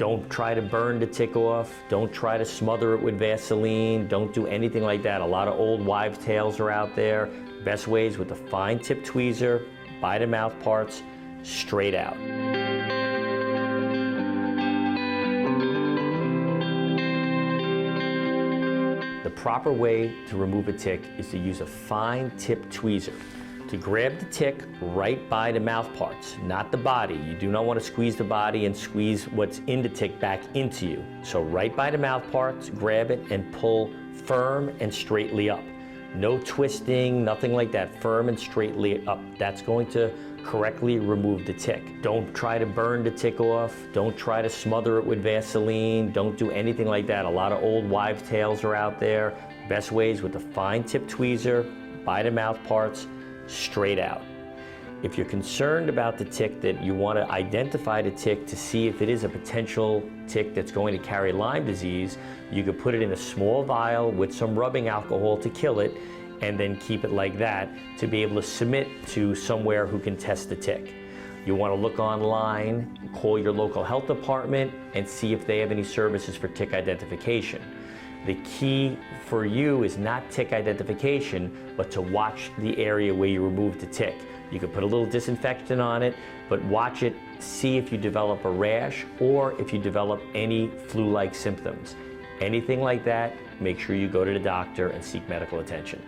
Don't try to burn the tick off. Don't try to smother it with Vaseline. Don't do anything like that. A lot of old wives' tales are out there. Best way is with a fine tip tweezer, by the mouth parts, straight out. The proper way to remove a tick is to use a fine tip tweezer. To grab the tick right by the mouth parts, not the body. You do not want to squeeze the body and squeeze what's in the tick back into you. So right by the mouth parts, grab it and pull firm and straightly up. No twisting, nothing like that. Firm and straightly up. That's going to correctly remove the tick. Don't try to burn the tick off. Don't try to smother it with Vaseline. Don't do anything like that. A lot of old wives' tales are out there. Best ways with a fine tip tweezer, by the mouth parts, straight out. If you're concerned about the tick, that you want to identify the tick to see if it is a potential tick that's going to carry Lyme disease, you could put it in a small vial with some rubbing alcohol to kill it, and then keep it like that to be able to submit to somewhere who can test the tick. You want to look online, call your local health department, and see if they have any services for tick identification. The key for you is not tick identification, but to watch the area where you remove the tick. You could put a little disinfectant on it, but watch it, see if you develop a rash or if you develop any flu-like symptoms. Anything like that, make sure you go to the doctor and seek medical attention.